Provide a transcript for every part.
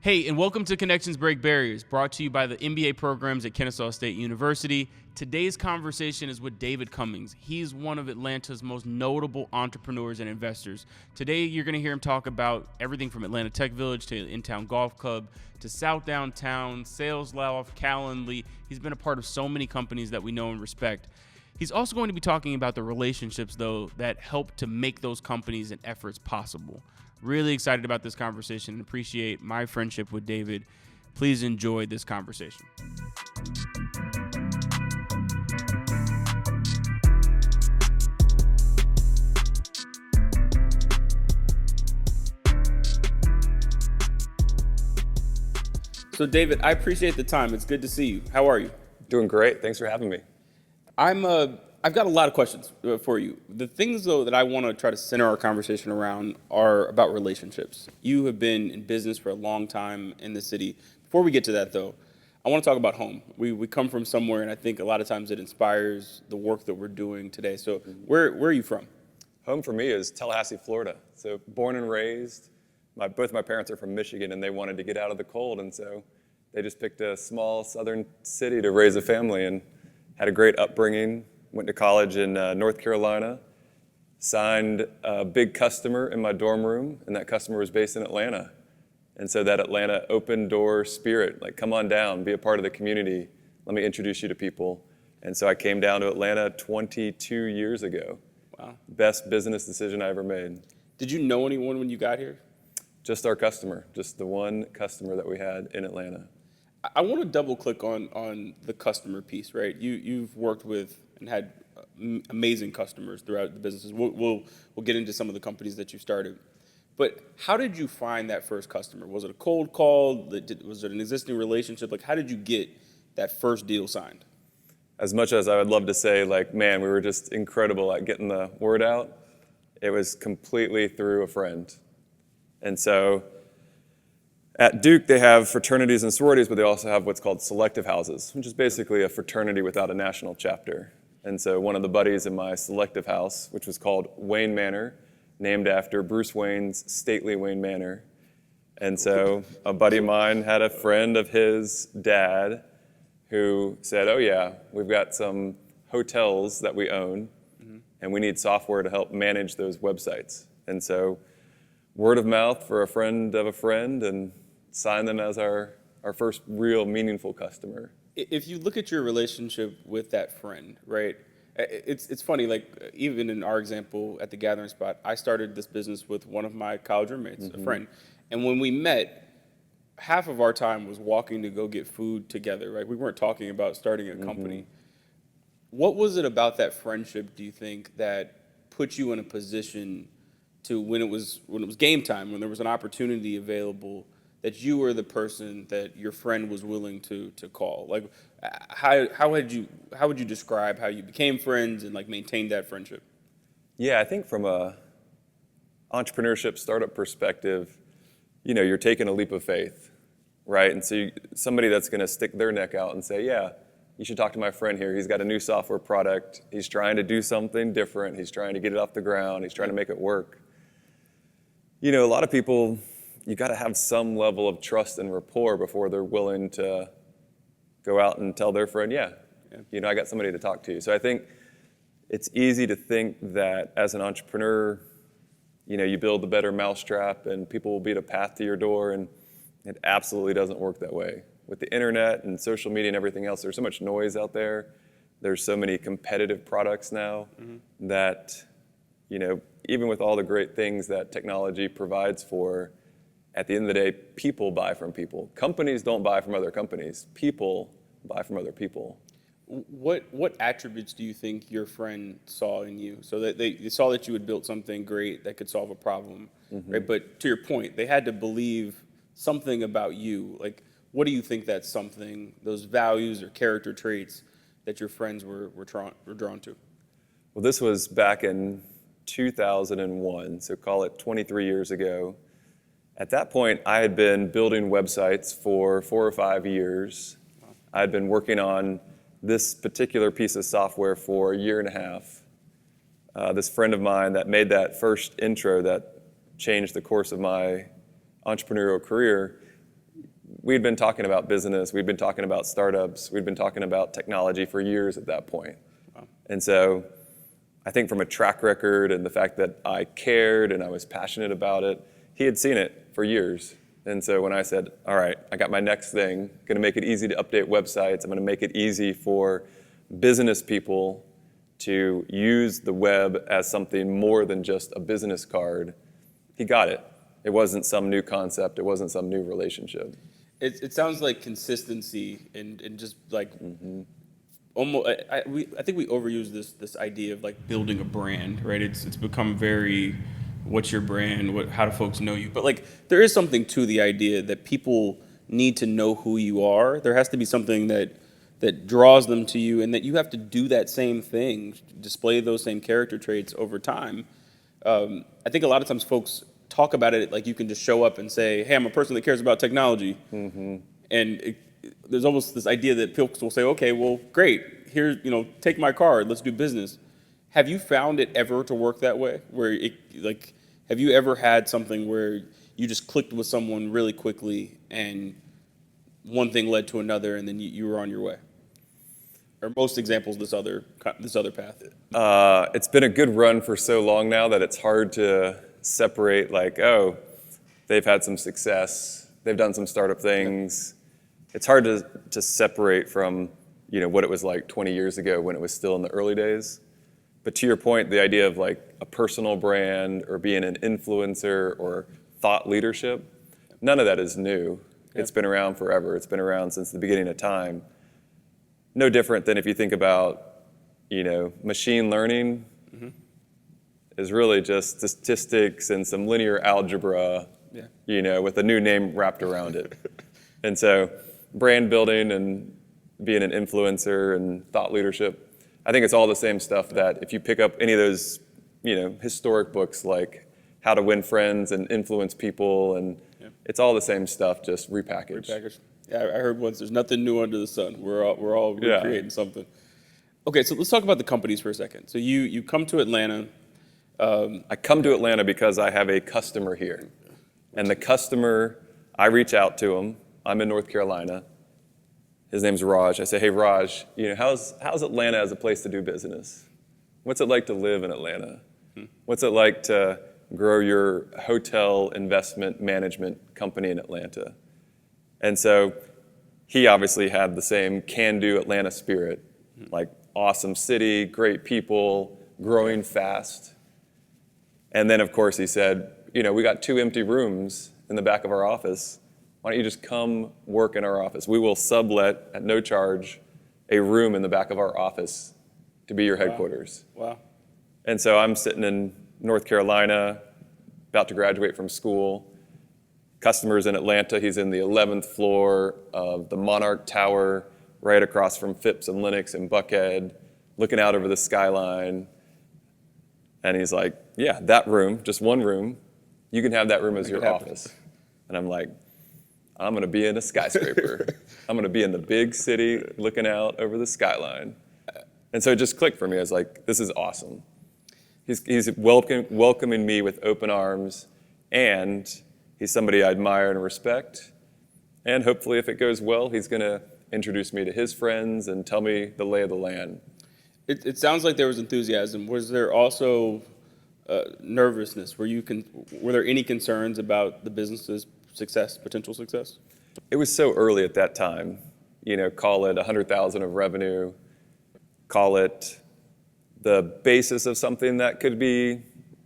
Hey, and welcome to Connections Break Barriers, brought to you by the MBA programs at Kennesaw State University. Today's conversation is with David Cummings. He's one of Atlanta's most notable entrepreneurs and investors. Today, you're going to hear him talk about everything from Atlanta Tech Village to In-Town Golf Club to South Downtown, Sales Loft, Calendly. He's been a part of so many companies that we know and respect. He's also going to be talking about the relationships, though, that help to make those companies and efforts possible. Really excited about this conversation and appreciate my friendship with David. Please enjoy this conversation. So David, I appreciate the time. It's good to see you. How are you? Doing great. Thanks for having me. I've got a lot of questions for you. The things, though, that I want to try to center our conversation around are about relationships. You have been in business for a long time in the city. Before we get to that, though, I want to talk about home. We come from somewhere, and I think a lot of times it inspires the work that we're doing today. So where are you from? Home for me is Tallahassee, Florida. So born and raised. Both my parents are from Michigan, and they wanted to get out of the cold, and so they just picked a small southern city to raise a family and had a great upbringing. Went to college in North Carolina, signed a big customer in my dorm room, and that customer was based in Atlanta. And so that Atlanta open door spirit, like, come on down, be a part of the community, let me introduce you to people. And so I came down to Atlanta 22 years ago. Wow. Best business decision I ever made. Did you know anyone when you got here? Just our customer, just the one customer that we had in Atlanta. I want to double click on the customer piece, right? You've worked with and had amazing customers throughout the businesses. We'll get into some of the companies that you started. But how did you find that first customer? Was it a cold call? Was it an existing relationship? Like, how did you get that first deal signed? As much as I would love to say, like, man, we were just incredible at getting the word out, it was completely through a friend. And so at Duke, they have fraternities and sororities, but they also have what's called selective houses, which is basically a fraternity without a national chapter. And so one of the buddies in my selective house, which was called Wayne Manor, named after Bruce Wayne's stately Wayne Manor. And so a buddy of mine had a friend of his dad who said, oh yeah, we've got some hotels that we own, and we need software to help manage those websites. And so word of mouth for a friend of a friend, and signed them as our first real meaningful customer. If you look at your relationship with that friend, right, it's funny, like, even in our example at the Gathering Spot, I started this business with one of my college roommates, a friend. And when we met, half of our time was walking to go get food together, right? We weren't talking about starting a company. What was it about that friendship, do you think, that put you in a position to, when it was game time, when there was an opportunity available, that you were the person that your friend was willing to call? Like, how would you describe how you became friends and, like, maintained that friendship? Yeah, I think from a entrepreneurship startup perspective, you're taking a leap of faith, right? And so somebody that's going to stick their neck out and say, yeah, you should talk to my friend here. He's got a new software product. He's trying to do something different. He's trying to get it off the ground. He's trying to make it work. A lot of people, you got to have some level of trust and rapport before they're willing to go out and tell their friend, yeah, I got somebody to talk to. So I think it's easy to think that as an entrepreneur, you build a better mousetrap and people will beat a path to your door, and it absolutely doesn't work that way. With the internet and social media and everything else, there's so much noise out there. There's so many competitive products now that, even with all the great things that technology provides for, at the end of the day, people buy from people. Companies don't buy from other companies. People buy from other people. What attributes do you think your friend saw in you? So that they saw that you had built something great that could solve a problem, right? But to your point, they had to believe something about you. Like, what do you think that's something, those values or character traits that your friends were drawn to? Well, this was back in 2001, so call it 23 years ago. At that point, I had been building websites for 4 or 5 years. I had been working on this particular piece of software for a year and a half. This friend of mine that made that first intro that changed the course of my entrepreneurial career we'd been talking about business, we'd been talking about startups, we'd been talking about technology for years at that point. Wow. And so I think from a track record and the fact that I cared and I was passionate about it, he had seen it for years. And so when I said, all right, I got my next thing, going to make it easy to update websites, I'm going to make it easy for business people to use the web as something more than just a business card, he got it. It wasn't some new concept. It wasn't some new relationship. It sounds like consistency and just like almost. I think we overuse this idea of like building a brand, right? It's become very, what's your brand? How do folks know you? But like there is something to the idea that people need to know who you are. There has to be something that draws them to you, and that you have to do that same thing, display those same character traits over time. I think a lot of times folks talk about it like you can just show up and say, hey, I'm a person that cares about technology. And there's almost this idea that folks will say, okay, well, great. Here, take my card. Let's do business. Have you found it ever to work that way? Have you ever had something where you just clicked with someone really quickly and one thing led to another and then you were on your way? Or most examples this other path? It's been a good run for so long now that it's hard to separate like, oh, they've had some success, they've done some startup things. It's hard to separate from, what it was like 20 years ago when it was still in the early days. But to your point, the idea of like a personal brand or being an influencer or thought leadership, none of that is new. It's been around forever. It's been around since the beginning of time. No different than if you think about, machine learning is really just statistics and some linear algebra, with a new name wrapped around it. And so brand building and being an influencer and thought leadership, I think it's all the same stuff that if you pick up any of those, historic books like How to Win Friends and Influence People, and it's all the same stuff, just repackaged. Yeah, I heard once, there's nothing new under the sun. We're all recreating something. Okay, so let's talk about the companies for a second. So you come to Atlanta. I come to Atlanta because I have a customer here. And the customer, I reach out to him. I'm in North Carolina. His name's Raj. I say, hey, Raj, how's Atlanta as a place to do business? What's it like to live in Atlanta? What's it like to grow your hotel investment management company in Atlanta? And so he obviously had the same can-do Atlanta spirit, like awesome city, great people, growing fast. And then, of course, he said, we got 2 empty rooms in the back of our office. Why don't you just come work in our office? We will sublet at no charge a room in the back of our office to be your headquarters. Wow. And so I'm sitting in North Carolina, about to graduate from school. Customers in Atlanta. He's in the 11th floor of the Monarch Tower, right across from Phipps and Lennox in Buckhead, looking out over the skyline. And he's like, yeah, that room, just one room, you can have that room as your office. And I'm like, I'm going to be in a skyscraper. I'm going to be in the big city looking out over the skyline. And so it just clicked for me. I was like, this is awesome. He's welcoming me with open arms, and he's somebody I admire and respect. And hopefully, if it goes well, he's going to introduce me to his friends and tell me the lay of the land. It sounds like there was enthusiasm. Was there also nervousness? Were there any concerns about the business's potential success? It was so early at that time. Call it 100,000 of revenue. Call it the basis of something that could be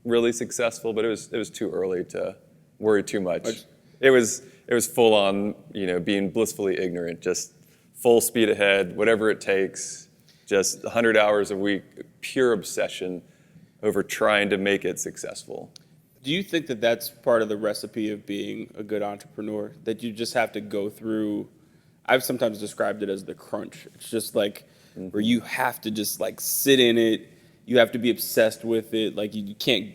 really successful, but it was too early to worry too much. It was full on, being blissfully ignorant, just full speed ahead, whatever it takes, just 100 hours a week, pure obsession over trying to make it successful. Do you think that that's part of the recipe of being a good entrepreneur? That you just have to go through, I've sometimes described it as the crunch. It's just like where you have to just like sit in it. You have to be obsessed with it. Like you can't,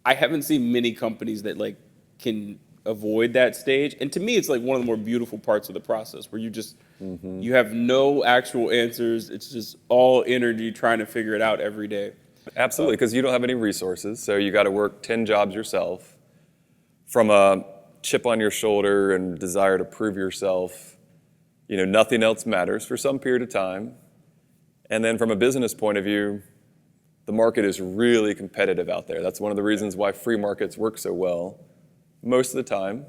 I haven't seen many companies that like can avoid that stage. And to me, it's like one of the more beautiful parts of the process where you just, you have no actual answers. It's just all energy trying to figure it out every day. Absolutely, because you don't have any resources, so you got to work 10 jobs yourself. From a chip on your shoulder and desire to prove yourself. Nothing else matters for some period of time. And then from a business point of view, the market is really competitive out there. That's one of the reasons why free markets work so well most of the time.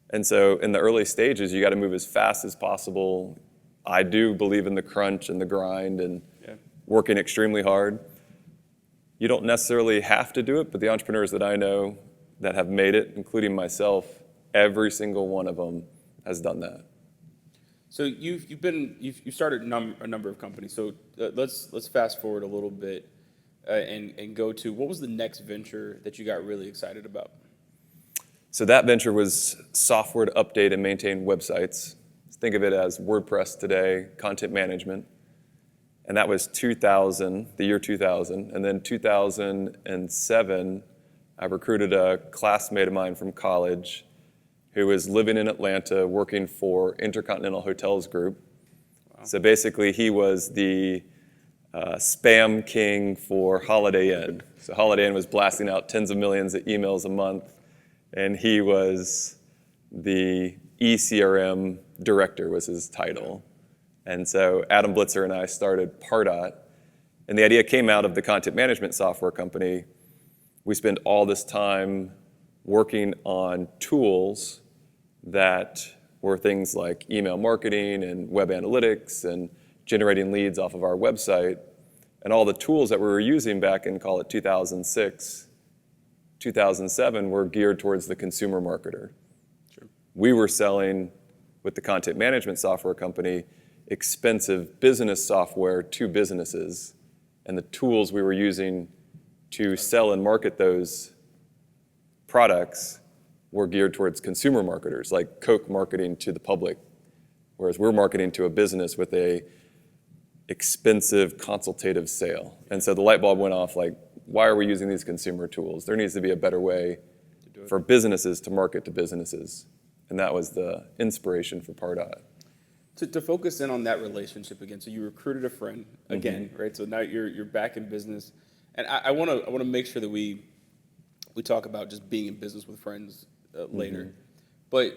And so in the early stages, you got to move as fast as possible. I do believe in the crunch and the grind and working extremely hard. You don't necessarily have to do it, but the entrepreneurs that I know that have made it, including myself, every single one of them has done that. So you've started a number of companies. So let's fast forward a little bit and go to, what was the next venture that you got really excited about? So that venture was software to update and maintain websites. Think of it as WordPress today, content management. And that was the year 2000. And then 2007, I recruited a classmate of mine from college who was living in Atlanta working for Intercontinental Hotels Group. Wow. So basically he was the spam king for Holiday Inn. So Holiday Inn was blasting out tens of millions of emails a month, and he was the ECRM director was his title. And so Adam Blitzer and I started Pardot, and the idea came out of the content management software company. We spend all this time working on tools that were things like email marketing and web analytics and generating leads off of our website. And all the tools that we were using back in, call it 2006, 2007, were geared towards the consumer marketer. Sure. We were selling, with the content management software company, expensive business software to businesses. And the tools we were using to sell and market those products were geared towards consumer marketers, like Coke marketing to the public, whereas we're marketing to a business with a expensive consultative sale. And so the light bulb went off, like, why are we using these consumer tools? There needs to be a better way for businesses to market to businesses. And that was the inspiration for Pardot. To focus in on that relationship again, so you recruited a friend again, right? So now you're back in business. And I want to make sure that we talk about just being in business with friends later, but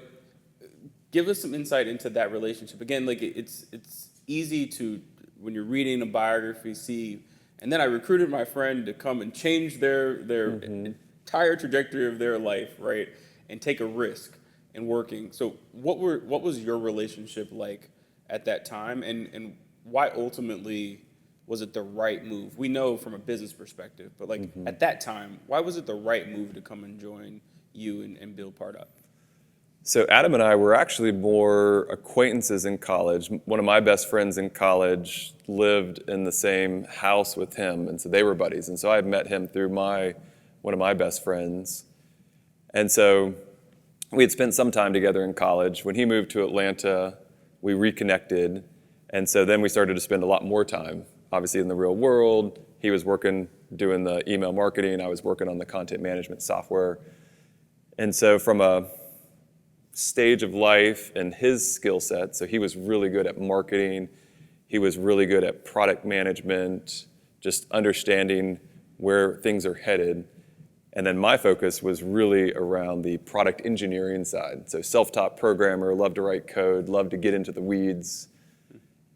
give us some insight into that relationship. Again, like it's easy to, when you're reading a biography, see, and then I recruited my friend to come and change their entire trajectory of their life, right, and take a risk in working. So what was your relationship like at that time, and why ultimately was it the right move? We know from a business perspective, but like at that time, why was it the right move to come and join you and build Pardot? So Adam and I were actually more acquaintances in college. One of my best friends in college lived in the same house with him, and so they were buddies. And so I met him through one of my best friends. And so we had spent some time together in college. When he moved to Atlanta, we reconnected, and so then we started to spend a lot more time, obviously in the real world. He was working, doing the email marketing. I was working on the content management software. And so from a stage of life and his skill set, so he was really good at marketing, he was really good at product management, just understanding where things are headed. And then my focus was really around the product engineering side. So self-taught programmer, loved to write code, loved to get into the weeds.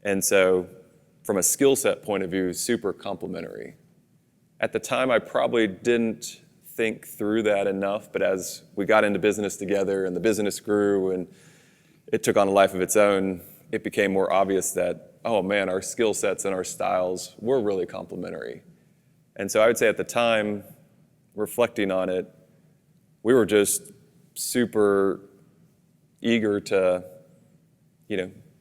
And so from a skill set point of view, super complementary. At the time, I probably didn't think through that enough, but as we got into business together and the business grew and it took on a life of its own, it became more obvious that, oh man, our skill sets and our styles were really complementary. And so I would say at the time, reflecting on it, we were just super eager to,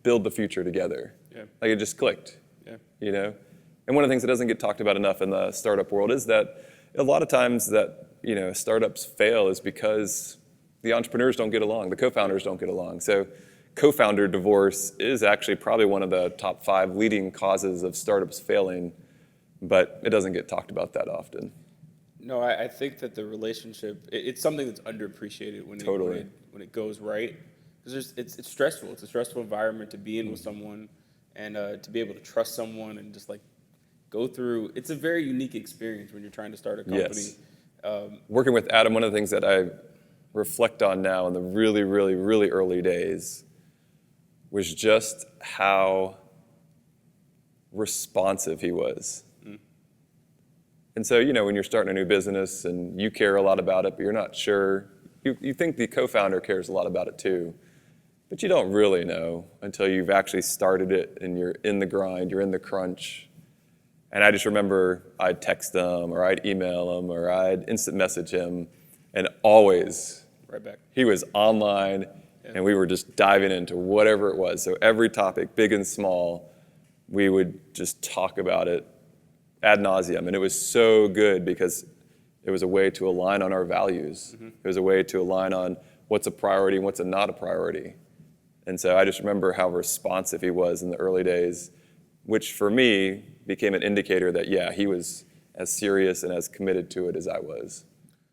build the future together. Yeah. Like it just clicked, And one of the things that doesn't get talked about enough in the startup world is that a lot of times that, startups fail is because the entrepreneurs don't get along, the co-founders don't get along. So co-founder divorce is actually probably one of the top 5 leading causes of startups failing, but it doesn't get talked about that often. No, I think that the relationship, it's something that's underappreciated when it goes right. Because it's stressful. It's a stressful environment to be in with someone, and to be able to trust someone and just like go through. It's a very unique experience when you're trying to start a company. Yes. Working with Adam, one of the things that I reflect on now in the really, really, really early days was just how responsive he was. And so, when you're starting a new business and you care a lot about it, but you're not sure, you think the co-founder cares a lot about it too, but you don't really know until you've actually started it and you're in the grind, you're in the crunch. And I just remember I'd text him or I'd email him or I'd instant message him, and always Right back. he was online, and we were just diving into whatever it was. So every topic, big and small, we would just talk about it ad nauseum. And it was so good because it was a way to align on our values. It was a way to align on what's a priority and what's not a priority. And so I just remember how responsive he was in the early days, which for me became an indicator that, yeah, he was as serious and as committed to it as I was.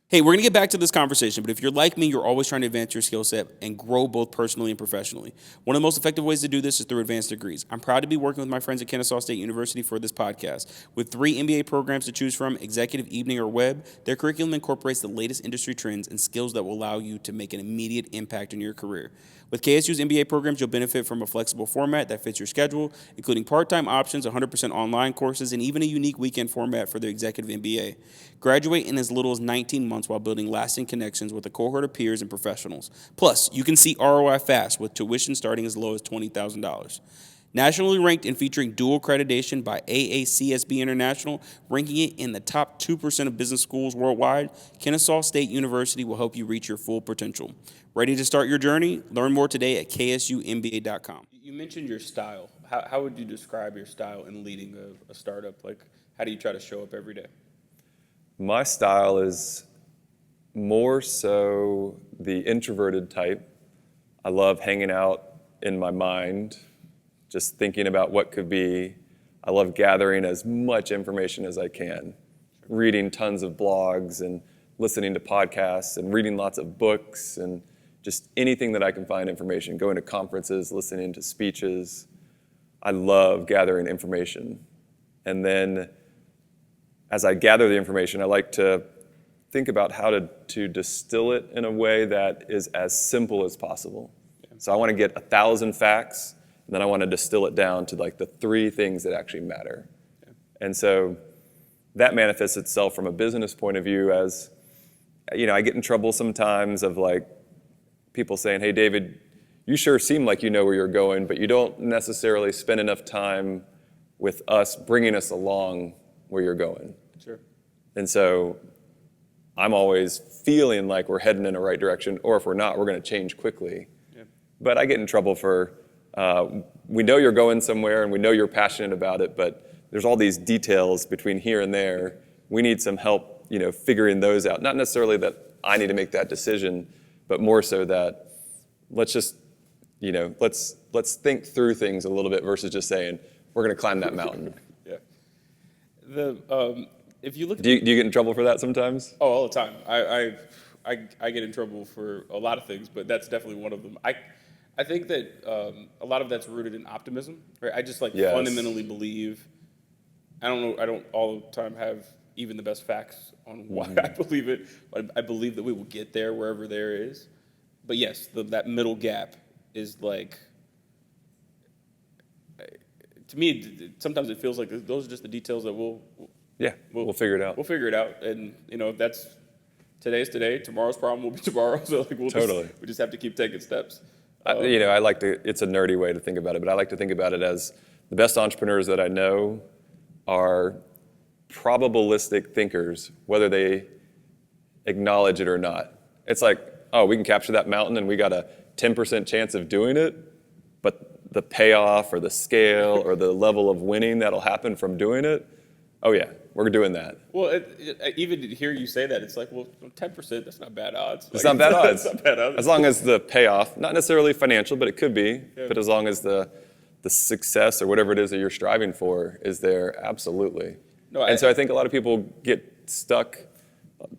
Hey, we're going to get back to this conversation, but if you're like me, you're always trying to advance your skill set and grow both personally and professionally. One of the most effective ways to do this is through advanced degrees. I'm proud to be working with my friends at Kennesaw State University for this podcast. With 3 MBA programs to choose from, executive, evening, or web, their curriculum incorporates the latest industry trends and skills that will allow you to make an immediate impact in your career. With KSU's MBA programs, you'll benefit from a flexible format that fits your schedule, including part-time options, 100% online courses, and even a unique weekend format for their Executive MBA. Graduate in as little as 19 months while building lasting connections with a cohort of peers and professionals. Plus, you can see ROI fast with tuition starting as low as $20,000. Nationally ranked and featuring dual accreditation by AACSB International, ranking it in the top 2% of business schools worldwide, Kennesaw State University will help you reach your full potential. Ready to start your journey? Learn more today at ksumba.com. You mentioned your style. How would you describe your style in leading a startup? Like, how do you try to show up every day? My style is more so the introverted type. I love hanging out in my mind, just thinking about what could be. I love gathering as much information as I can, reading tons of blogs and listening to podcasts and reading lots of books and just anything that I can find information, going to conferences, listening to speeches. I love gathering information. And then as I gather the information, I like to think about how to distill it in a way that is as simple as possible. So I want to get 1,000 facts, and then I want to distill it down to like the 3 things that actually matter. And so that manifests itself from a business point of view as, I get in trouble sometimes of like people saying, hey, David, you sure seem like you know where you're going, but you don't necessarily spend enough time with us bringing us along where you're going. Sure. And so I'm always feeling like we're heading in the right direction, or if we're not, we're going to change quickly. Yeah. But I get in trouble for, we know you're going somewhere and we know you're passionate about it, but there's all these details between here and there. We need some help, figuring those out. Not necessarily that I need to make that decision, but more so that let's just, let's think through things a little bit versus just saying, we're going to climb that mountain. Yeah. If you look at Do you get in trouble for that sometimes? Oh, all the time. I get in trouble for a lot of things, but that's definitely one of them. I think that a lot of that's rooted in optimism. Right? I just fundamentally believe. I don't all the time have even the best facts on why I believe it, but I believe that we will get there wherever there is. But yes, that middle gap is like. To me, sometimes it feels like those are just the details that we'll figure it out. We'll figure it out, and if that's today's today, tomorrow's problem will be tomorrow. So we just have to keep taking steps. I like to. It's a nerdy way to think about it, but I like to think about it as the best entrepreneurs that I know are probabilistic thinkers, whether they acknowledge it or not. It's like, oh, we can capture that mountain, and we got a 10% chance of doing it, but the payoff or the scale or the level of winning that'll happen from doing it, oh yeah, we're doing that. Well, even to hear you say that, it's like, well, 10%, that's not bad odds. It's not bad odds. It's not bad odds. As long as the payoff, not necessarily financial, but it could be, but as long as the success or whatever it is that you're striving for is there, absolutely. So I think a lot of people get stuck.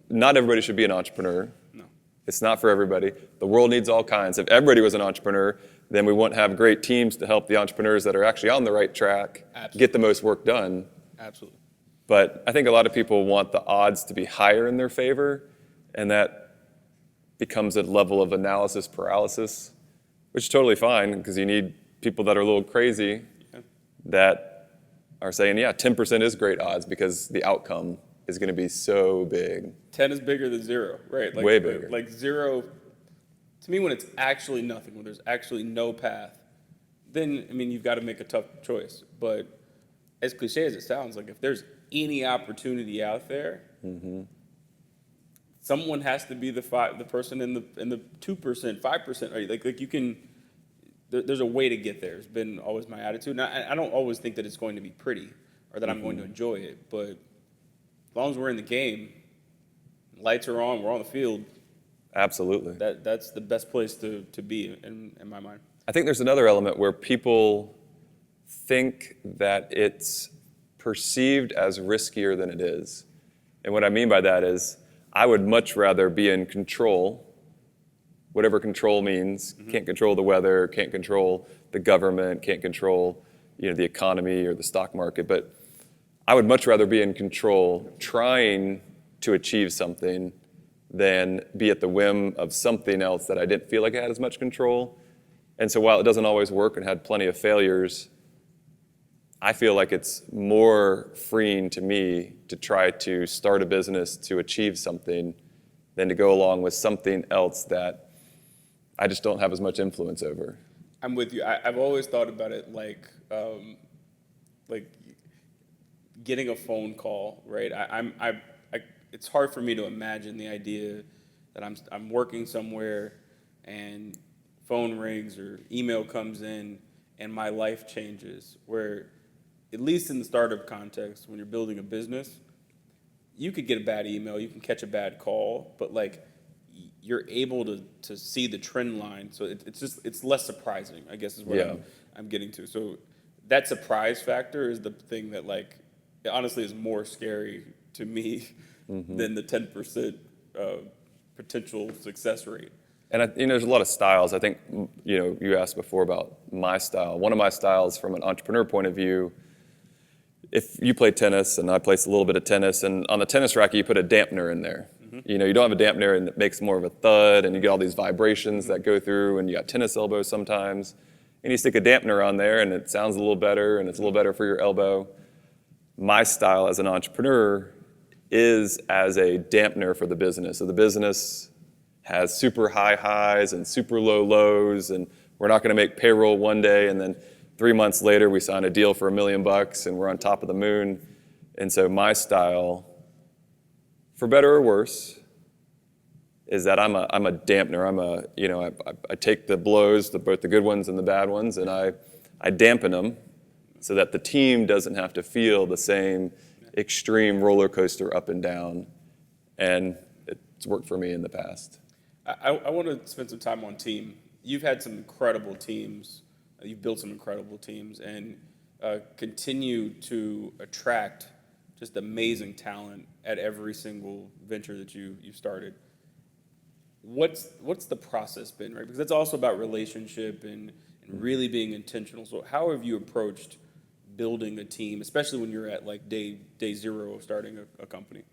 Not everybody should be an entrepreneur. No. It's not for everybody. The world needs all kinds. If everybody was an entrepreneur, then we wouldn't have great teams to help the entrepreneurs that are actually on the right track get the most work done. Absolutely. But I think a lot of people want the odds to be higher in their favor, and that becomes a level of analysis paralysis, which is totally fine because you need people that are a little crazy that are saying, yeah, 10% is great odds because the outcome is going to be so big. 10 is bigger than 0, right? Like, Way bigger. Like 0, to me, when it's actually nothing, when there's actually no path, then, I mean, you've got to make a tough choice. But as cliche as it sounds, like if there's any opportunity out there, someone has to be the person in the 2%, 5%. Right? Like you can. There's a way to get there. It's been always my attitude. And I don't always think that it's going to be pretty or that I'm going to enjoy it. But as long as we're in the game, lights are on, we're on the field. Absolutely. That's the best place to be in my mind. I think there's another element where people think that it's perceived as riskier than it is. And what I mean by that is I would much rather be in control, whatever control means. Can't control the weather, can't control the government, can't control the economy or the stock market, but I would much rather be in control trying to achieve something than be at the whim of something else that I didn't feel like I had as much control. And so while it doesn't always work and had plenty of failures, I feel like it's more freeing to me to try to start a business to achieve something than to go along with something else that I just don't have as much influence over. I'm with you. I've always thought about it like getting a phone call, right? It's hard for me to imagine the idea that I'm working somewhere and phone rings or email comes in and my life changes. Where, at least in the startup context, when you're building a business, you could get a bad email, you can catch a bad call, but like you're able to see the trend line. So it's less surprising, I guess is what I'm getting to. So that surprise factor is the thing that like it honestly is more scary to me than the 10% potential success rate. And there's a lot of styles. I think you asked before about my style. One of my styles from an entrepreneur point of view, if you play tennis and I play a little bit of tennis, and on the tennis racket you put a dampener in there. You don't have a dampener and it makes more of a thud and you get all these vibrations that go through and you got tennis elbows sometimes. And you stick a dampener on there and it sounds a little better and it's a little better for your elbow. My style as an entrepreneur is as a dampener for the business. So the business has super high highs and super low lows, and we're not going to make payroll one day and then 3 months later we sign a deal for $1 million and we're on top of the moon. And so my style, for better or worse, is that I'm a dampener. I take the blows, both the good ones and the bad ones, and I dampen them so that the team doesn't have to feel the same extreme roller coaster up and down. And it's worked for me in the past. I want to spend some time on team. You've had some incredible teams. You've built some incredible teams and continue to attract just amazing talent at every single venture that you've started. What's the process been, right? Because it's also about relationship and really being intentional. So how have you approached building a team, especially when you're at like day zero of starting a company?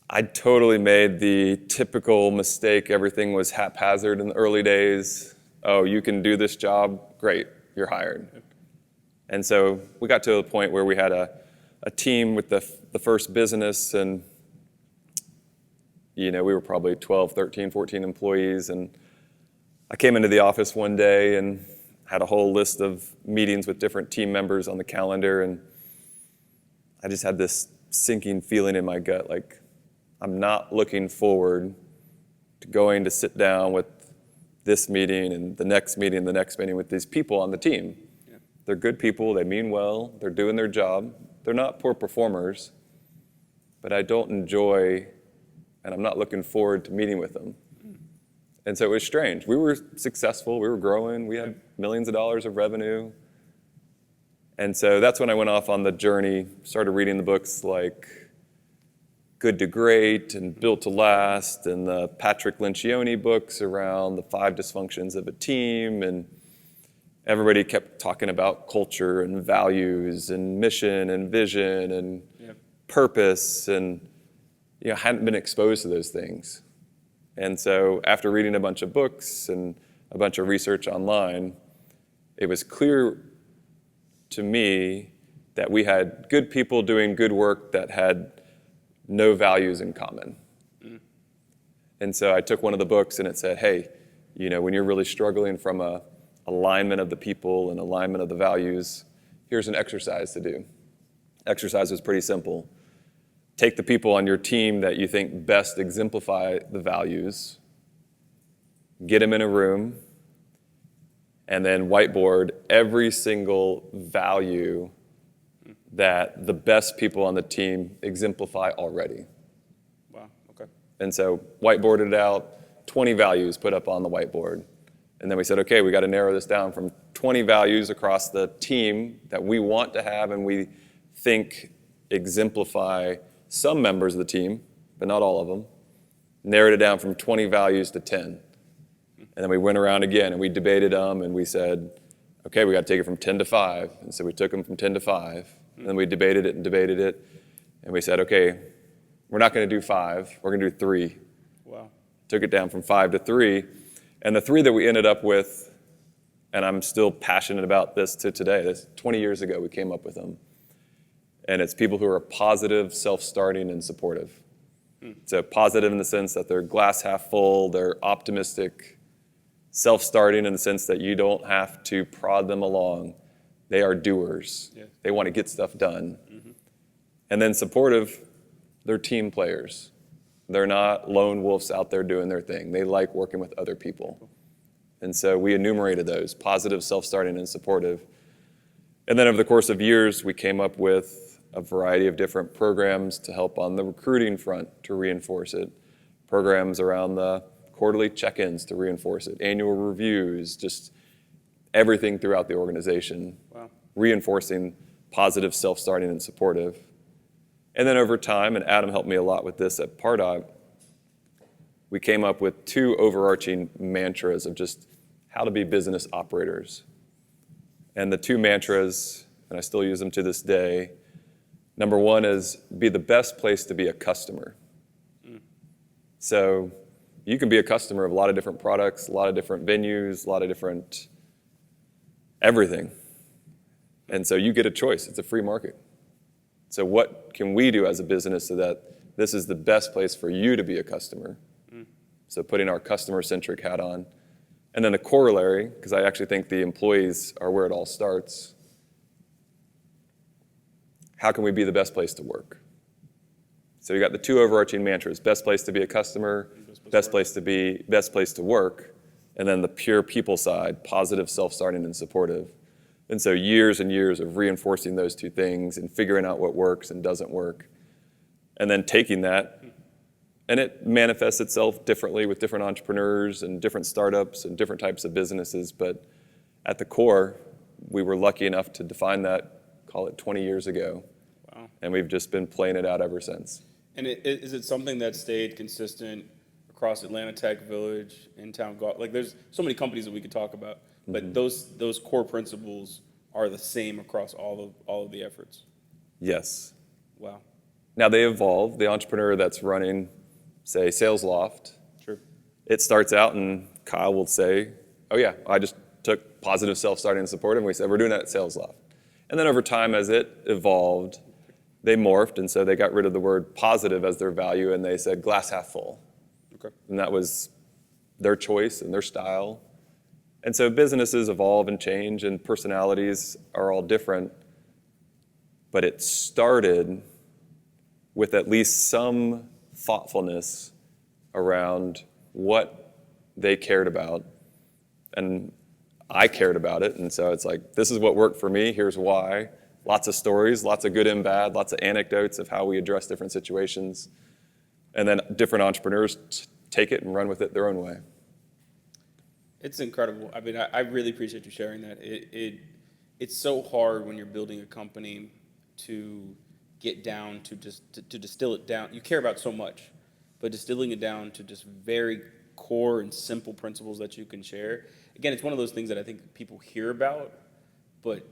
I totally made the typical mistake. Everything was haphazard in the early days. Oh, you can do this job? Great, you're hired. And so we got to a point where we had a team with the first business, and we were probably 12, 13, 14 employees. And I came into the office one day and had a whole list of meetings with different team members on the calendar, and I just had this sinking feeling in my gut, like I'm not looking forward to going to sit down with this meeting and the next meeting and the next meeting with these people on the team. Yeah. They're good people, they mean well, they're doing their job, they're not poor performers, but I don't enjoy and I'm not looking forward to meeting with them. And so it was strange. We were successful, we were growing, we had millions of dollars of revenue. And so that's when I went off on the journey, started reading the books like Good to Great and Built to Last and the Patrick Lencioni books around the 5 dysfunctions of a team. And everybody kept talking about culture and values and mission and vision and purpose. And I hadn't been exposed to those things. And so after reading a bunch of books and a bunch of research online, it was clear to me that we had good people doing good work that had no values in common. And so I took one of the books and it said, hey, when you're really struggling from a alignment of the people and alignment of the values, here's an exercise to do. Exercise was pretty simple. Take the people on your team that you think best exemplify the values, get them in a room, and then whiteboard every single value that the best people on the team exemplify already. Wow, okay. And so whiteboarded it out, 20 values put up on the whiteboard. And then we said, okay, we got to narrow this down from 20 values across the team that we want to have and we think exemplify some members of the team, but not all of them. Narrowed it down from 20 values to 10. And then we went around again and we debated them and we said, okay, we got to take it from 10 to 5. And so we took them from 10 to 5. And then we debated it. And we said, okay, we're not going to do 5. We're going to do 3. Wow. Took it down from 5 to 3. And the 3 that we ended up with, and I'm still passionate about this to today, that's 20 years ago we came up with them. And it's people who are positive, self-starting, and supportive. So positive in the sense that they're glass half full, they're optimistic, self-starting in the sense that you don't have to prod them along. They are doers. Yeah. They want to get stuff done. Mm-hmm. And then supportive, they're team players. They're not lone wolves out there doing their thing. They like working with other people. And so we enumerated those, positive, self-starting, and supportive. And then over the course of years, we came up with a variety of different programs to help on the recruiting front to reinforce it, programs around the quarterly check-ins to reinforce it, annual reviews, just everything throughout the organization, wow, reinforcing positive, self-starting, and supportive. And then over time, and Adam helped me a lot with this at Pardot, we came up with 2 overarching mantras of just how to be business operators. And the 2 mantras, and I still use them to this day, number 1 is be the best place to be a customer. So you can be a customer of a lot of different products, a lot of different venues, a lot of different everything. And so you get a choice. It's a free market. So what can we do as a business so that this is the best place for you to be a customer? So putting our customer-centric hat on. And then the corollary, because I actually think the employees are where it all starts, how can we be the best place to work? So you got the 2 overarching mantras, best place to be a customer, best place to work, and then the pure people side, positive, self-starting, and supportive. And so years and years of reinforcing those 2 things and figuring out what works and doesn't work. And then taking that, and it manifests itself differently with different entrepreneurs and different startups and different types of businesses. But at the core, we were lucky enough to define that, call it 20 years ago. Wow. And we've just been playing it out ever since. And is it something that stayed consistent across Atlanta Tech Village, in-town golf? Like, there's so many companies that we could talk about, but those core principles are the same across all of the efforts. Yes. Wow. Now they evolve. The entrepreneur that's running, say, Sales Loft, sure, it starts out and Kyle will say, oh yeah, I just took positive, self-starting, and supportive, and we said, we're doing that at Sales Loft. And then over time, as it evolved, they morphed, and so they got rid of the word positive as their value, and they said glass half full. Okay. And that was their choice and their style. And so businesses evolve and change, and personalities are all different. But it started with at least some thoughtfulness around what they cared about. And I cared about it, and so it's like, this is what worked for me, here's why. Lots of stories, lots of good and bad, lots of anecdotes of how we address different situations. And then different entrepreneurs take it and run with it their own way. It's incredible. I mean, I really appreciate you sharing that. It's so hard when you're building a company to get down to just to distill it down. You care about so much, but distilling it down to just very core and simple principles that you can share. Again, it's one of those things that I think people hear about, but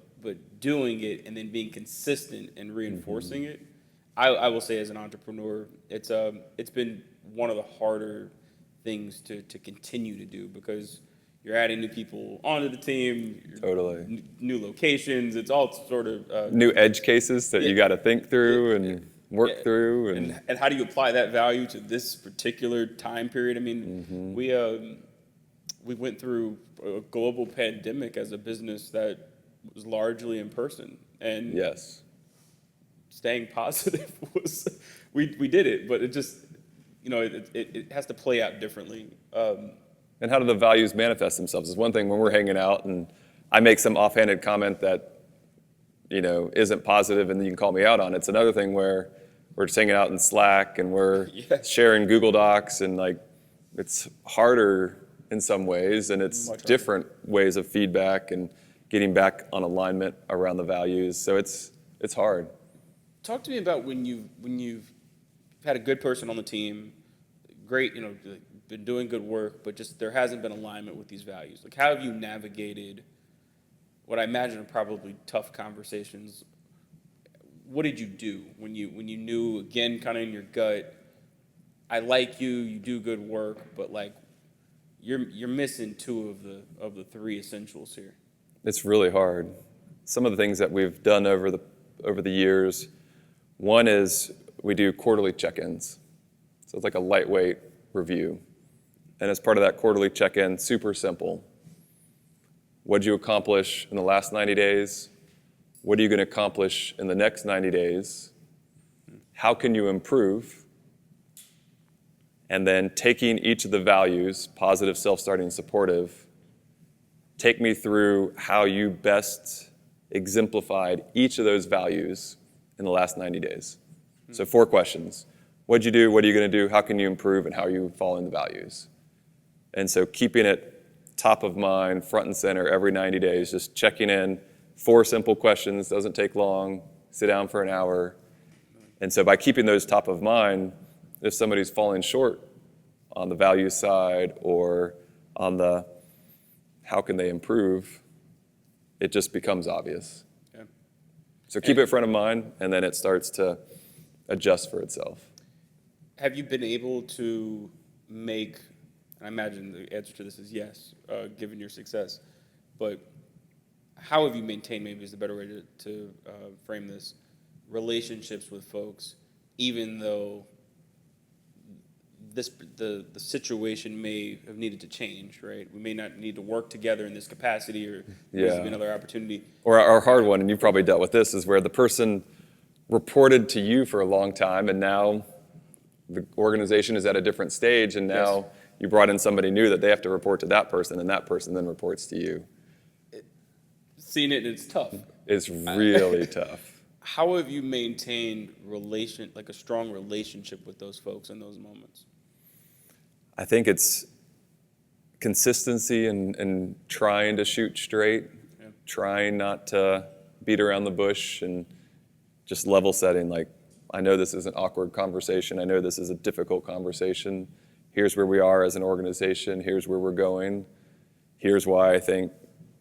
doing it and then being consistent and reinforcing it, I will say as an entrepreneur, it's been one of the harder things to continue to do, because you're adding new people onto the team, Totally. new locations. It's all sort of New edge cases that you got to think through and work yeah, through. And and how do you apply that value to this particular time period? I mean, we went through a global pandemic as a business that was largely in person, and yes. staying positive was we did it, but it just it has to play out differently. And how do the values manifest themselves? Is one thing when we're hanging out and I make some offhanded comment that, isn't positive and you can call me out on it. It's another thing where we're just hanging out in Slack and we're Yes. sharing Google Docs, and like it's harder in some ways, and it's Much harder. different ways of feedback and getting back on alignment around the values. So it's hard. Talk to me about when you've had a good person on the team, great, been doing good work, but just there hasn't been alignment with these values. Like, how have you navigated what I imagine are probably tough conversations? What did you do when you knew, again, kind of in your gut, I like you, you do good work, but like you're missing two of the three essentials here? It's really hard. Some of the things that we've done over the years, one is we do quarterly check-ins. So it's like a lightweight review. And as part of that quarterly check-in, super simple. What did you accomplish in the last 90 days? What are you going to accomplish in the next 90 days? How can you improve? And then taking each of the values, positive, self-starting, supportive, take me through how you best exemplified each of those values in the last 90 days. So 4 questions. What'd you do? What are you going to do? How can you improve? And how are you following the values? And so keeping it top of mind, front and center every 90 days, just checking in. 4 simple questions, doesn't take long, sit down for an hour. And so by keeping those top of mind, if somebody's falling short on the value side or on the how can they improve, it just becomes obvious. Yeah. So keep it front of mind, and then it starts to adjust for itself. Have you been able to make, and I imagine the answer to this is yes, given your success, but how have you maintained, maybe is the better way to frame this, relationships with folks, even though the situation may have needed to change, right? We may not need to work together in this capacity, or there's been another opportunity. Or our hard one, and you've probably dealt with this, is where the person reported to you for a long time, and now the organization is at a different stage, and now Yes. you brought in somebody new that they have to report to that person, and that person then reports to you. Seen it, and it's tough. It's really tough. How have you maintained a strong relationship with those folks in those moments? I think it's consistency and trying to shoot straight, trying not to beat around the bush, and just level setting. Like, I know this is an awkward conversation. I know this is a difficult conversation. Here's where we are as an organization. Here's where we're going. Here's why I think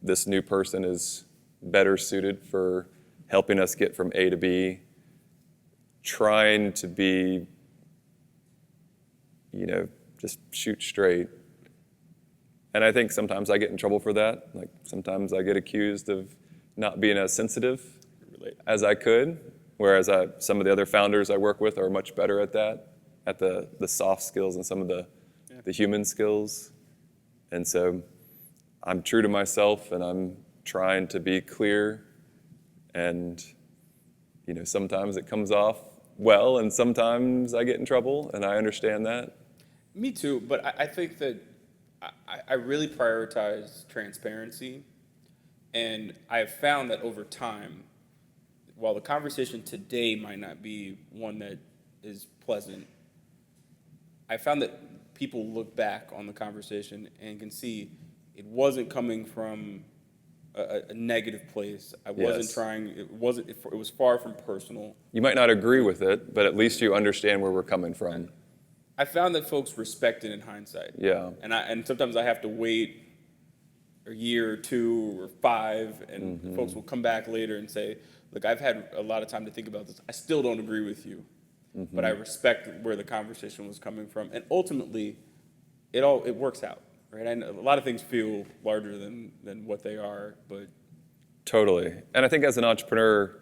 this new person is better suited for helping us get from A to B. Trying to be, just shoot straight. And I think sometimes I get in trouble for that. Like, sometimes I get accused of not being as sensitive as I could, whereas some of the other founders I work with are much better at that, at the soft skills and some of the human skills. And so I'm true to myself, and I'm trying to be clear. And, sometimes it comes off well, and sometimes I get in trouble, and I understand that. Me too, but I think that I really prioritize transparency, and I've found that over time, while the conversation today might not be one that is pleasant, I found that people look back on the conversation and can see it wasn't coming from a negative place. I wasn't Yes. trying. It was far from personal. You might not agree with it, but at least you understand where we're coming from. I found that folks respect it in hindsight. Yeah. And sometimes I have to wait a year or 2 or 5, and folks will come back later and say, look, I've had a lot of time to think about this. I still don't agree with you, but I respect where the conversation was coming from. And ultimately, it works out, right? I know a lot of things feel larger than what they are, but Totally. And I think as an entrepreneur,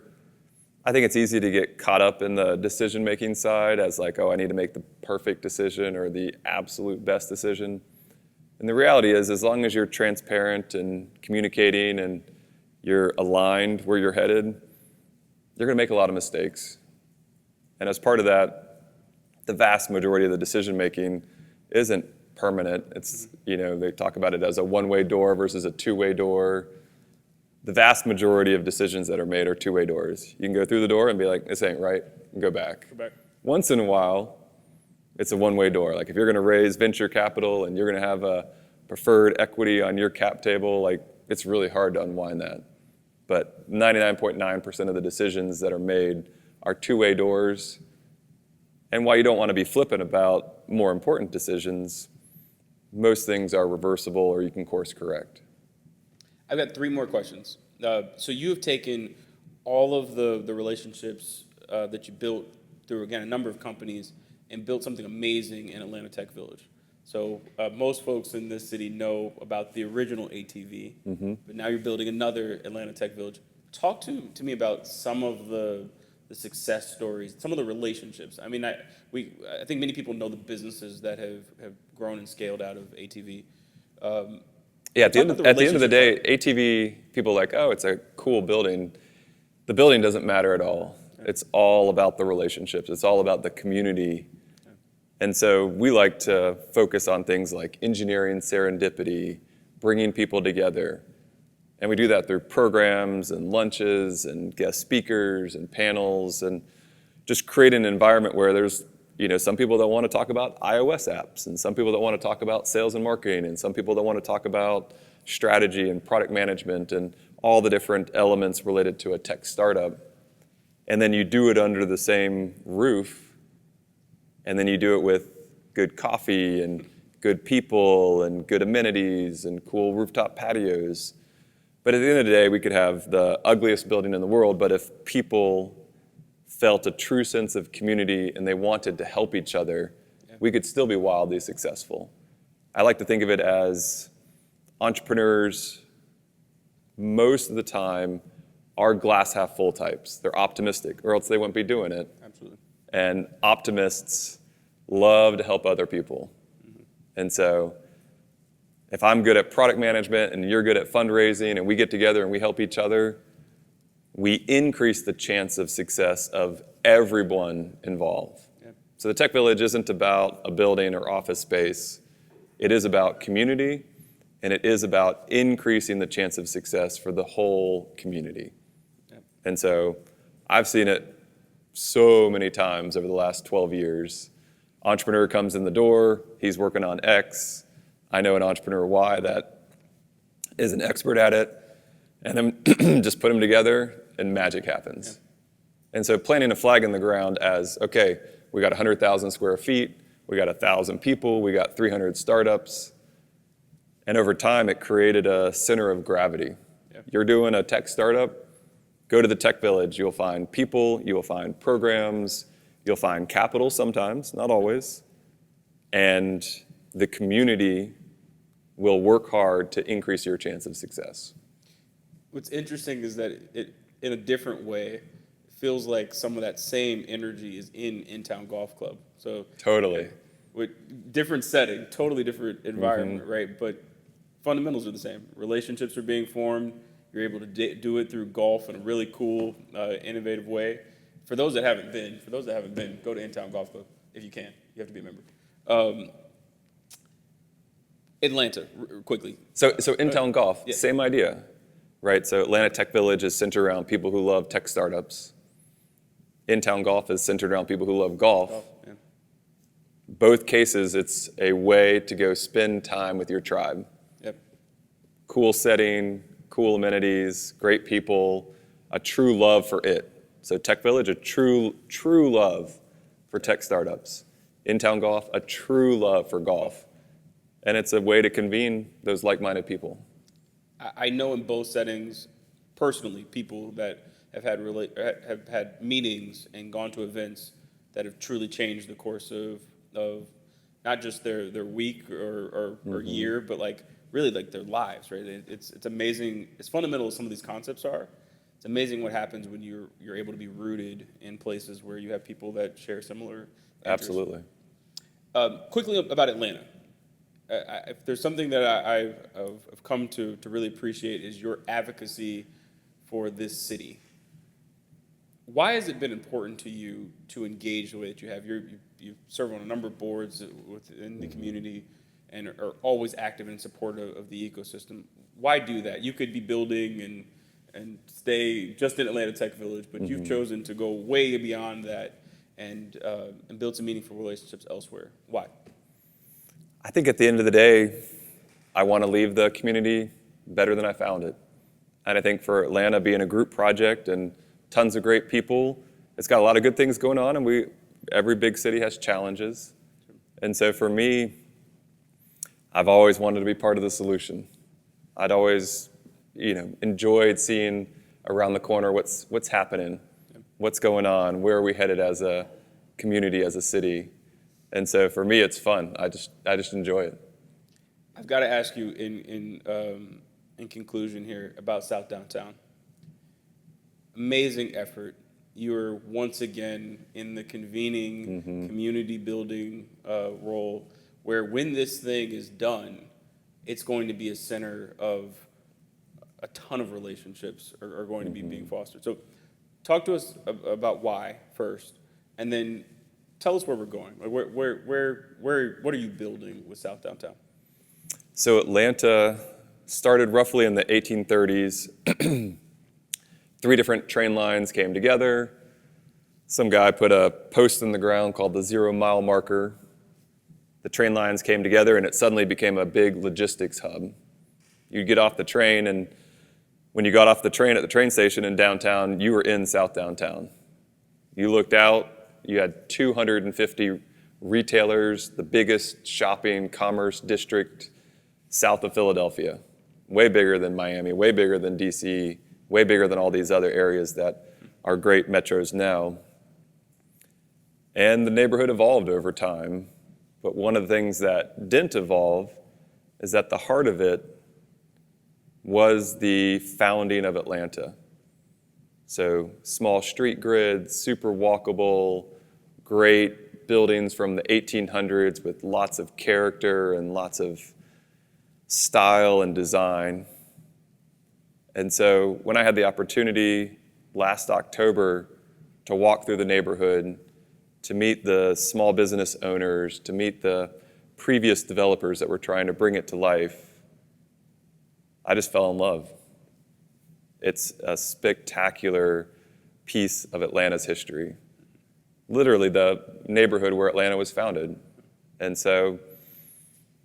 I think it's easy to get caught up in the decision-making side as like, oh, I need to make the perfect decision or the absolute best decision. And the reality is, as long as you're transparent and communicating and you're aligned where you're headed, you're going to make a lot of mistakes. And as part of that, the vast majority of the decision-making isn't permanent. It's, they talk about it as a one-way door versus a two-way door. The vast majority of decisions that are made are two-way doors. You can go through the door and be like, this ain't right, and go back. Once in a while, it's a one-way door. Like if you're going to raise venture capital and you're going to have a preferred equity on your cap table, like it's really hard to unwind that. But 99.9% of the decisions that are made are two-way doors. And while you don't want to be flippant about more important decisions, most things are reversible or you can course correct. I've got 3 more questions. So you have taken all of the relationships that you built through, again, a number of companies and built something amazing in Atlanta Tech Village. So most folks in this city know about the original ATV, but now you're building another Atlanta Tech Village. Talk to me about some of the success stories, some of the relationships. I mean, I think many people know the businesses that have grown and scaled out of ATV. Yeah, at the end of the day, ATV, people are like, oh, it's a cool building. The building doesn't matter at all. Okay. It's all about the relationships. It's all about the community. Okay. And so we like to focus on things like engineering serendipity, bringing people together. And we do that through programs and lunches and guest speakers and panels and just create an environment where there's some people that want to talk about iOS apps, and some people that want to talk about sales and marketing, and some people that want to talk about strategy and product management and all the different elements related to a tech startup. And then you do it under the same roof, and then you do it with good coffee and good people and good amenities and cool rooftop patios. But at the end of the day, we could have the ugliest building in the world, but if people felt a true sense of community and they wanted to help each other, we could still be wildly successful. I like to think of it as entrepreneurs, most of the time, are glass half full types. They're optimistic, or else they wouldn't be doing it. Absolutely. And optimists love to help other people. And so if I'm good at product management and you're good at fundraising and we get together and we help each other, we increase the chance of success of everyone involved. Yeah. So the Tech Village isn't about a building or office space. It is about community, and it is about increasing the chance of success for the whole community. Yeah. And so I've seen it so many times over the last 12 years. Entrepreneur comes in the door, he's working on X. I know an entrepreneur Y that is an expert at it, and then just put them together and magic happens. Yeah. And so planting a flag in the ground as, okay, we got 100,000 square feet, we got 1,000 people, we got 300 startups. And over time, it created a center of gravity. Yeah. You're doing a tech startup, go to the Tech Village. You'll find people, you will find programs, you'll find capital sometimes, not always. And the community will work hard to increase your chance of success. What's interesting is that it, in a different way, feels like some of that same energy is in Town Golf Club. So totally. With different setting, totally different environment, right? But fundamentals are the same. Relationships are being formed. You're able to do it through golf in a really cool, innovative way. For those that haven't been, go to In-Town Golf Club if you can. You have to be a member. Atlanta, quickly. So In-Town Golf, yeah. Same idea, right? So Atlanta Tech Village is centered around people who love tech startups. In-Town Golf is centered around people who love golf. Yeah. Both cases, it's a way to go spend time with your tribe. Yep. Cool setting, cool amenities, great people, a true love for it. So Tech Village, a true love for tech startups. In-Town Golf, a true love for golf. And it's a way to convene those like-minded people. I know in both settings, personally, people that have had meetings and gone to events that have truly changed the course of not just their week or year, but like really like their lives, right? It's amazing. As fundamental as some of these concepts are, it's amazing what happens when you're able to be rooted in places where you have people that share similar interests. Absolutely. Quickly about Atlanta. If there's something that I've come to really appreciate is your advocacy for this city. Why has it been important to you to engage the way that you have? You serve on a number of boards within the community and are always active and supportive of the ecosystem. Why do that? You could be building and stay just in Atlanta Tech Village, but you've chosen to go way beyond that and build some meaningful relationships elsewhere. Why? I think at the end of the day, I want to leave the community better than I found it. And I think for Atlanta being a group project and tons of great people, it's got a lot of good things going on, and every big city has challenges. And so for me, I've always wanted to be part of the solution. I'd always, enjoyed seeing around the corner what's happening, what's going on, where are we headed as a community, as a city. And so for me, it's fun. I just enjoy it. I've got to ask you in conclusion here about South Downtown. Amazing effort. You're once again in the convening, community building role, where when this thing is done, it's going to be a center of a ton of relationships are going to be being fostered. So talk to us about why first, and then tell us where we're going. Like what are you building with South Downtown? So Atlanta started roughly in the 1830s. 3 different train lines came together. Some guy put a post in the ground called the 0 mile marker. The train lines came together and it suddenly became a big logistics hub. You'd get off the train, and when you got off the train at the train station in downtown, you were in South Downtown. You looked out, you had 250 retailers, the biggest shopping commerce district south of Philadelphia. Way bigger than Miami, way bigger than DC, way bigger than all these other areas that are great metros now. And the neighborhood evolved over time. But one of the things that didn't evolve is that the heart of it was the founding of Atlanta. So small street grids, super walkable, great buildings from the 1800s with lots of character and lots of style and design. And so when I had the opportunity last October to walk through the neighborhood, to meet the small business owners, to meet the previous developers that were trying to bring it to life, I just fell in love. It's a spectacular piece of Atlanta's history. Literally the neighborhood where Atlanta was founded. And so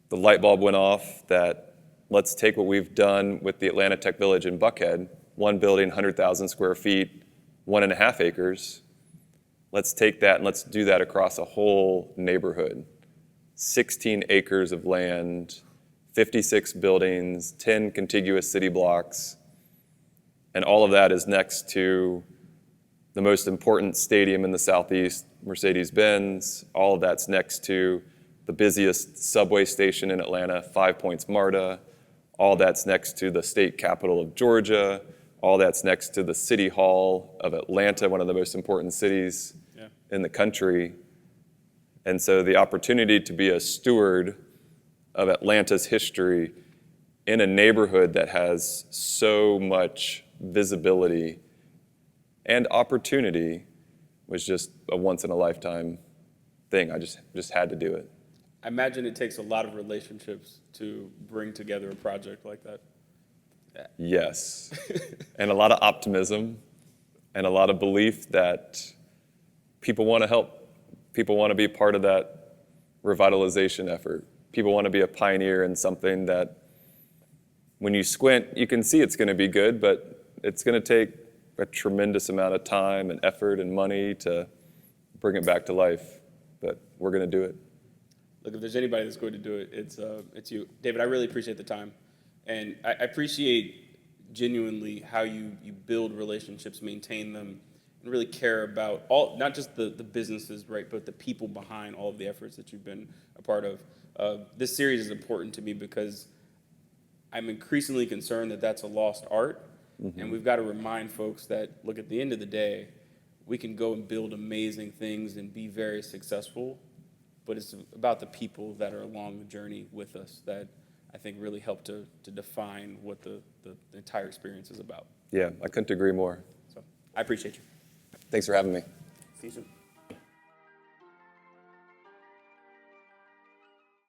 the light bulb went off that let's take what we've done with the Atlanta Tech Village in Buckhead, 1 building, 100,000 square feet, 1.5 acres. Let's take that and let's do that across a whole neighborhood. 16 acres of land, 56 buildings, 10 contiguous city blocks, and all of that is next to the most important stadium in the Southeast, Mercedes-Benz. All of that's next to the busiest subway station in Atlanta, 5 Points MARTA. All that's next to the state capital of Georgia. All that's next to the City Hall of Atlanta, one of the most important cities in the country. And so the opportunity to be a steward of Atlanta's history in a neighborhood that has so much visibility and opportunity was just a once-in-a-lifetime thing. I just had to do it. I imagine it takes a lot of relationships to bring together a project like that. Yes. And a lot of optimism and a lot of belief that people want to help. People want to be part of that revitalization effort. People want to be a pioneer in something that when you squint, you can see it's going to be good, but it's going to take a tremendous amount of time and effort and money to bring it back to life. But we're going to do it. Look, if there's anybody that's going to do it, it's you. David, I really appreciate the time. And I appreciate genuinely how you build relationships, maintain them, and really care about all, not just the businesses, right, but the people behind all of the efforts that you've been a part of. This series is important to me because I'm increasingly concerned that that's a lost art, and we've got to remind folks that, look, at the end of the day, we can go and build amazing things and be very successful, but it's about the people that are along the journey with us that I think really help to define what the entire experience is about. Yeah, I couldn't agree more. So I appreciate you. Thanks for having me. See you soon.